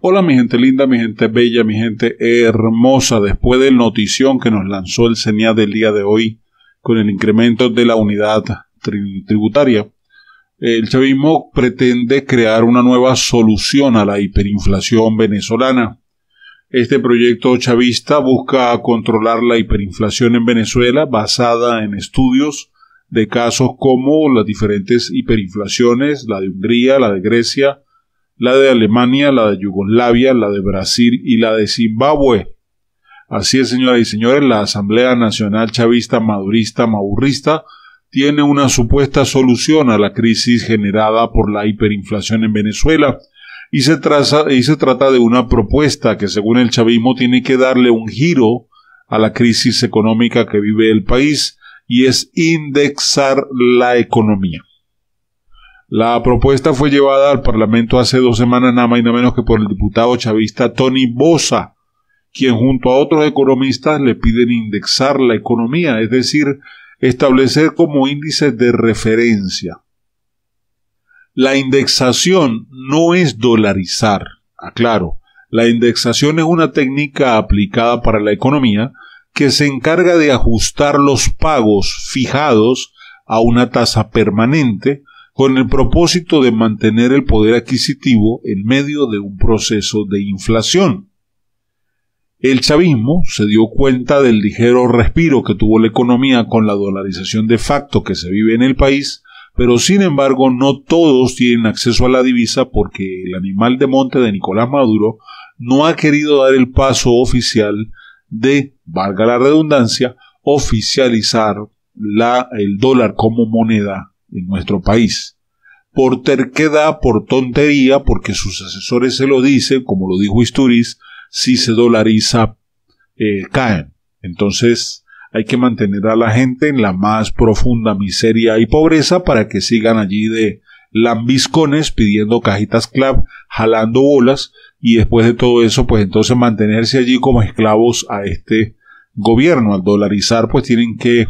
Hola mi gente linda, mi gente bella, mi gente hermosa. Después del notición que nos lanzó el CENIAT del día de hoy con el incremento de la unidad tributaria, el chavismo pretende crear una nueva solución a la hiperinflación venezolana. Este proyecto chavista busca controlar la hiperinflación en Venezuela basada en estudios de casos como las diferentes hiperinflaciones, la de Hungría, la de Grecia, la de Alemania, la de Yugoslavia, la de Brasil y la de Zimbabue. Así es, señoras y señores, la Asamblea Nacional Chavista Madurista Maurrista tiene una supuesta solución a la crisis generada por la hiperinflación en Venezuela y se trata de una propuesta que, según el chavismo, tiene que darle un giro a la crisis económica que vive el país, y es indexar la economía. La propuesta fue llevada al Parlamento hace 2 semanas, nada más y nada menos que por el diputado chavista Tony Boza, quien junto a otros economistas le piden indexar la economía, es decir, establecer como índices de referencia. La indexación no es dolarizar, aclaro. La indexación es una técnica aplicada para la economía que se encarga de ajustar los pagos fijados a una tasa permanente con el propósito de mantener el poder adquisitivo en medio de un proceso de inflación. El chavismo se dio cuenta del ligero respiro que tuvo la economía con la dolarización de facto que se vive en el país, pero sin embargo no todos tienen acceso a la divisa porque el animal de monte de Nicolás Maduro no ha querido dar el paso oficial de, valga la redundancia, oficializar el dólar como moneda en nuestro país. Por terquedad, por tontería, porque sus asesores se lo dicen, como lo dijo Isturiz, si se dolariza, caen. Entonces hay que mantener a la gente en la más profunda miseria y pobreza para que sigan allí de lambiscones pidiendo cajitas clap, jalando bolas, y después de todo eso, pues entonces mantenerse allí como esclavos a este gobierno. Al dolarizar, pues tienen que,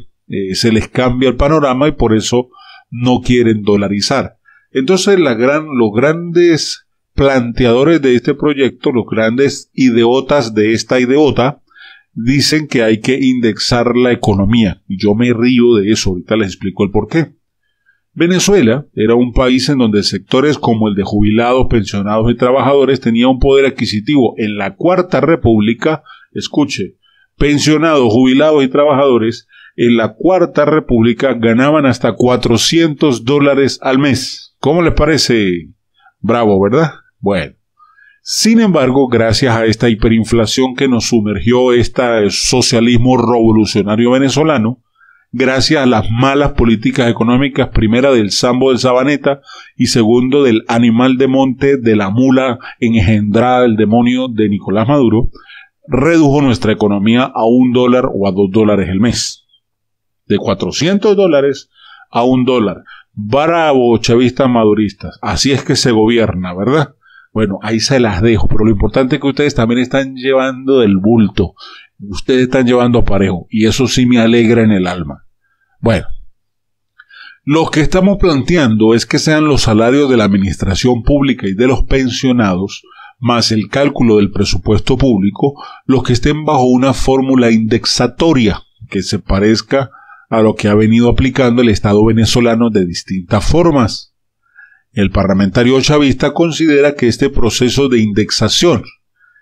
se les cambia el panorama y por eso no quieren dolarizar. Entonces los grandes planteadores de este proyecto, los grandes ideotas de esta ideota, dicen que hay que indexar la economía. Y yo me río de eso, ahorita les explico el porqué. Venezuela era un país en donde sectores como el de jubilados, pensionados y trabajadores tenía un poder adquisitivo. En la Cuarta República, escuche, pensionados, jubilados y trabajadores en la Cuarta República ganaban hasta $400 al mes. ¿Cómo les parece? Bravo, ¿verdad? Bueno. Sin embargo, gracias a esta hiperinflación que nos sumergió este socialismo revolucionario venezolano, gracias a las malas políticas económicas, primera del Sambo del Sabaneta y segundo del animal de monte de la mula engendrada del demonio de Nicolás Maduro, redujo nuestra economía a $1 o a $2 el mes. De $400 a $1. Bravo, chavistas maduristas. Así es que se gobierna, ¿verdad? Bueno, ahí se las dejo, pero lo importante es que ustedes también están llevando del bulto. Ustedes están llevando parejo, y eso sí me alegra en el alma. Bueno, lo que estamos planteando es que sean los salarios de la administración pública y de los pensionados, más el cálculo del presupuesto público, los que estén bajo una fórmula indexatoria que se parezca a lo que ha venido aplicando el Estado venezolano de distintas formas. El parlamentario chavista considera que este proceso de indexación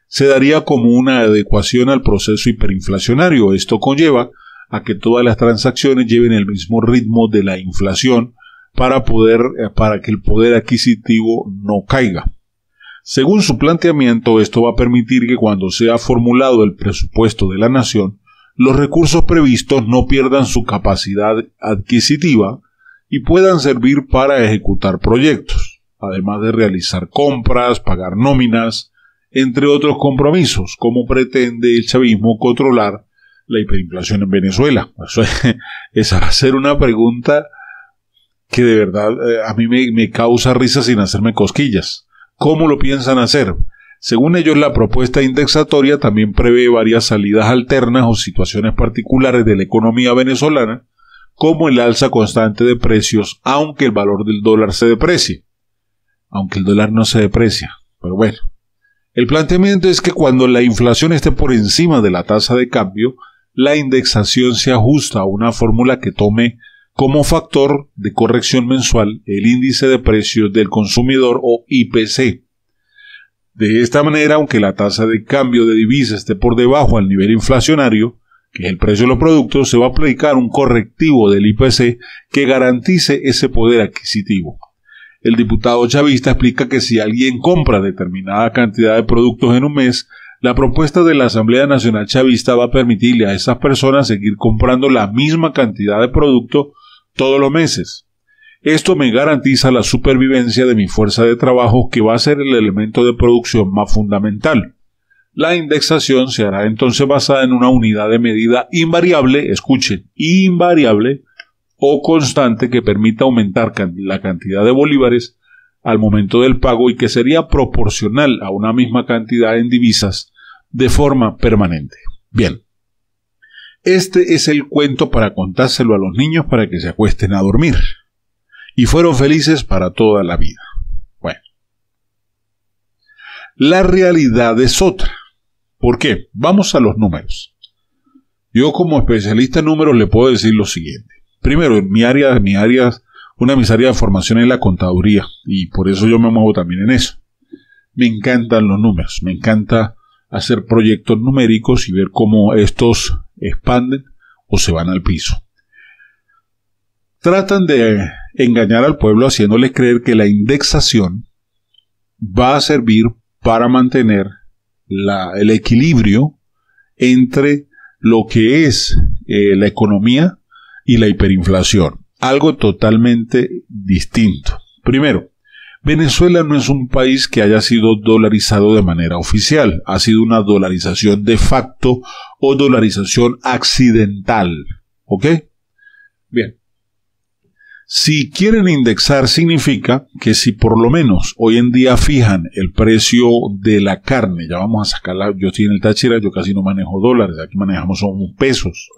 se daría como una adecuación al proceso hiperinflacionario. Esto conlleva a que todas las transacciones lleven el mismo ritmo de la inflación para que el poder adquisitivo no caiga. Según su planteamiento, esto va a permitir que cuando sea formulado el presupuesto de la nación, los recursos previstos no pierdan su capacidad adquisitiva y puedan servir para ejecutar proyectos, además de realizar compras, pagar nóminas, entre otros compromisos, como pretende el chavismo controlar la hiperinflación en Venezuela. Eso es hacer una pregunta que de verdad a mí me causa risa sin hacerme cosquillas. ¿Cómo lo piensan hacer? Según ellos, la propuesta indexatoria también prevé varias salidas alternas o situaciones particulares de la economía venezolana, como el alza constante de precios, aunque el valor del dólar se deprecie. Aunque el dólar no se deprecia, pero bueno. El planteamiento es que cuando la inflación esté por encima de la tasa de cambio, la indexación se ajusta a una fórmula que tome como factor de corrección mensual el índice de precios del consumidor o IPC. De esta manera, aunque la tasa de cambio de divisa esté por debajo al nivel inflacionario, que es el precio de los productos, se va a aplicar un correctivo del IPC que garantice ese poder adquisitivo. El diputado chavista explica que si alguien compra determinada cantidad de productos en un mes, la propuesta de la Asamblea Nacional Chavista va a permitirle a esas personas seguir comprando la misma cantidad de producto todos los meses. Esto me garantiza la supervivencia de mi fuerza de trabajo, que va a ser el elemento de producción más fundamental. La indexación se hará entonces basada en una unidad de medida invariable, escuchen, invariable o constante, que permita aumentar la cantidad de bolívares al momento del pago y que sería proporcional a una misma cantidad en divisas de forma permanente. Bien, este es el cuento para contárselo a los niños para que se acuesten a dormir. Y fueron felices para toda la vida. Bueno, la realidad es otra. ¿Por qué? Vamos a los números. Yo como especialista en números le puedo decir lo siguiente. Primero, una de mis áreas de formación es la contaduría, y por eso yo me muevo también en eso. Me encantan los números, me encanta hacer proyectos numéricos y ver cómo estos expanden o se van al piso. Tratan de engañar al pueblo haciéndole creer que la indexación va a servir para mantener el equilibrio entre lo que es la economía y la hiperinflación. Algo totalmente distinto. Primero, Venezuela no es un país que haya sido dolarizado de manera oficial. Ha sido una dolarización de facto o dolarización accidental. ¿Ok? Bien. Si quieren indexar, significa que si por lo menos hoy en día fijan el precio de la carne, ya vamos a sacarla, yo estoy en el Táchira, yo casi no manejo dólares, aquí manejamos son pesos,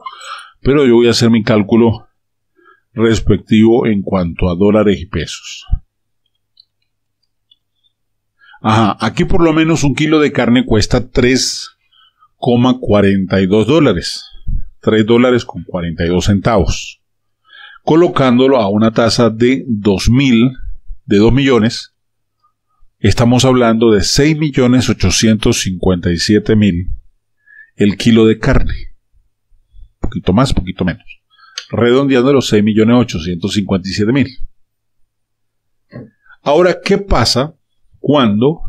pero yo voy a hacer mi cálculo respectivo en cuanto a dólares y pesos. Ajá, aquí por lo menos un kilo de carne cuesta 3,42 dólares, $3.42. Colocándolo a una tasa de 2 millones, estamos hablando de 6.857.000 el kilo de carne. Poquito más, poquito menos. Redondeando los 6.857.000. Ahora, ¿qué pasa cuando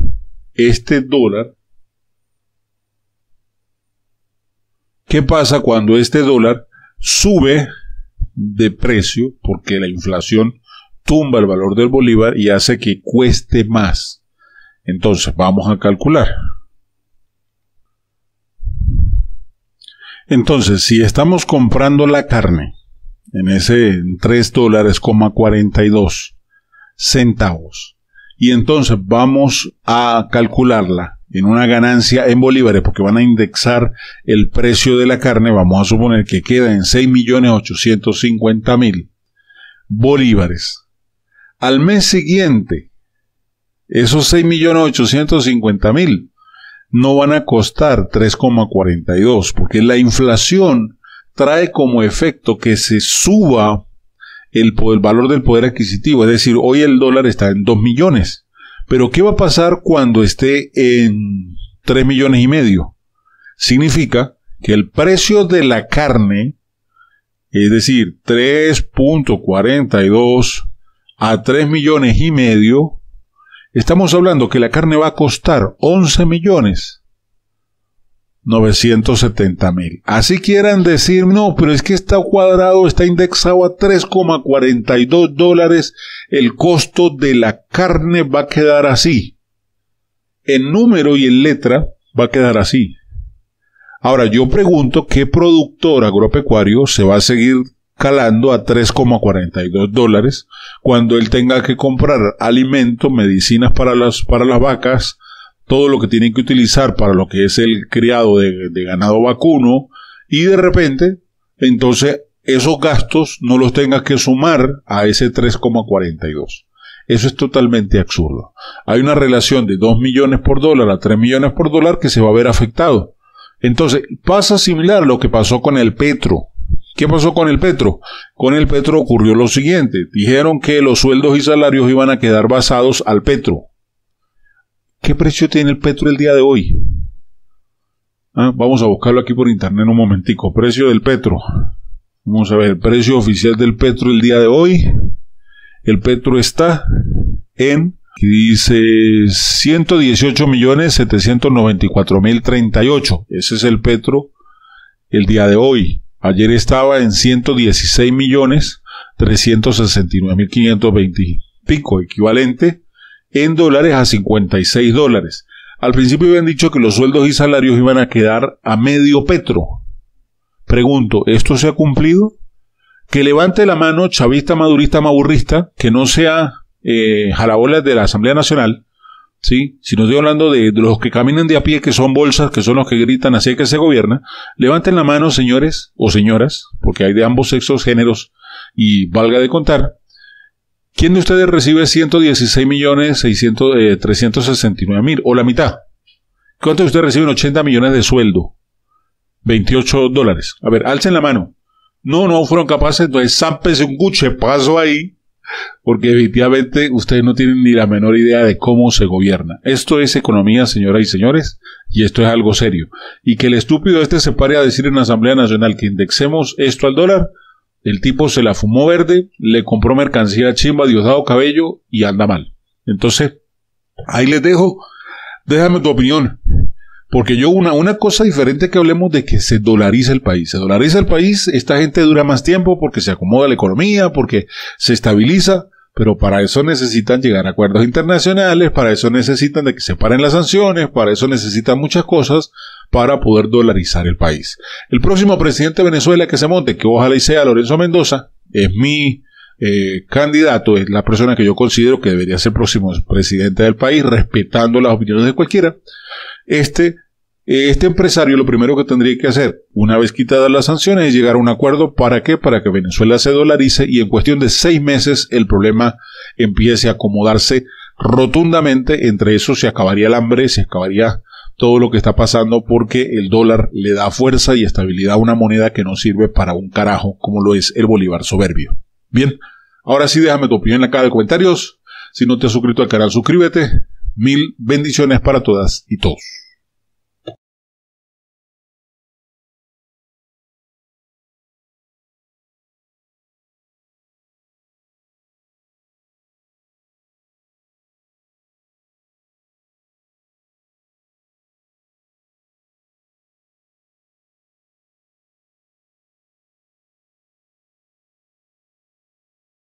este dólar sube de precio, porque la inflación tumba el valor del bolívar y hace que cueste más? Entonces vamos a calcular. Entonces, si estamos comprando la carne en ese $3.42 y entonces vamos a calcularla en una ganancia en bolívares, porque van a indexar el precio de la carne, vamos a suponer que queda en 6.850.000 bolívares. Al mes siguiente, esos 6.850.000 no van a costar 3,42, porque la inflación trae como efecto que se suba el valor del poder adquisitivo. Es decir, hoy el dólar está en 2 millones. Pero ¿qué va a pasar cuando esté en 3,5 millones? Significa que el precio de la carne, es decir, 3.42 a 3,5 millones, estamos hablando que la carne va a costar 11.970.000. Así quieran decir, no, pero es que está cuadrado, está indexado a 3,42 dólares, el costo de la carne va a quedar así. En número y en letra va a quedar así. Ahora, yo pregunto, ¿qué productor agropecuario se va a seguir calando a 3,42 dólares cuando él tenga que comprar alimentos, medicinas para las vacas, todo lo que tienen que utilizar para lo que es el criado de ganado vacuno, y de repente, entonces, esos gastos no los tengas que sumar a ese 3,42? Eso es totalmente absurdo. Hay una relación de 2 millones por dólar a 3 millones por dólar que se va a ver afectado. Entonces, pasa similar a lo que pasó con el petro. ¿Qué pasó con el petro? Con el petro ocurrió lo siguiente. Dijeron que los sueldos y salarios iban a quedar basados al petro. ¿Qué precio tiene el petro el día de hoy? Vamos a buscarlo aquí por internet un momentico. Precio del petro. Vamos a ver, el precio oficial del petro el día de hoy. El petro está en, dice, 118.794.038. Ese es el petro el día de hoy. Ayer estaba en 116.369.520 pico, equivalente en dólares a $56. Al principio habían dicho que los sueldos y salarios iban a quedar a medio petro. Pregunto, ¿esto se ha cumplido? Que levante la mano chavista, madurista, maburrista, que no sea jalabolas de la Asamblea Nacional, ¿sí? Si no estoy hablando de los que caminan de a pie, que son bolsas, que son los que gritan así que se gobierna. Levanten la mano, señores o señoras, porque hay de ambos sexos, géneros, y valga de contar. ¿Quién de ustedes recibe 116.369.000 o la mitad? ¿Cuántos de ustedes reciben 80 millones de sueldo? $28. A ver, alcen la mano. No fueron capaces, entonces zámpese un cuchepazo ahí, porque definitivamente ustedes no tienen ni la menor idea de cómo se gobierna. Esto es economía, señoras y señores, y esto es algo serio. Y que el estúpido se pare a decir en la Asamblea Nacional que indexemos esto al dólar. El tipo se la fumó verde, le compró mercancía chimba, Diosdado Cabello y anda mal. Entonces, ahí les dejo, déjame tu opinión. Porque una cosa diferente que hablemos de que se dolariza el país. Se dolariza el país, esta gente dura más tiempo porque se acomoda la economía, porque se estabiliza, pero para eso necesitan llegar a acuerdos internacionales, para eso necesitan de que se paren las sanciones, para eso necesitan muchas cosas para poder dolarizar el país. El próximo presidente de Venezuela que se monte, que ojalá y sea Lorenzo Mendoza, es mi candidato, es la persona que yo considero que debería ser próximo presidente del país, respetando las opiniones de cualquiera. Este empresario lo primero que tendría que hacer, una vez quitadas las sanciones, es llegar a un acuerdo. ¿Para qué? Para que Venezuela se dolarice y en cuestión de 6 meses el problema empiece a acomodarse rotundamente. Entre eso se acabaría el hambre, se acabaría todo lo que está pasando, porque el dólar le da fuerza y estabilidad a una moneda que no sirve para un carajo como lo es el bolívar soberbio. Bien, ahora sí déjame tu opinión en la caja de comentarios. Si no te has suscrito al canal, suscríbete. 1000 bendiciones para todas y todos.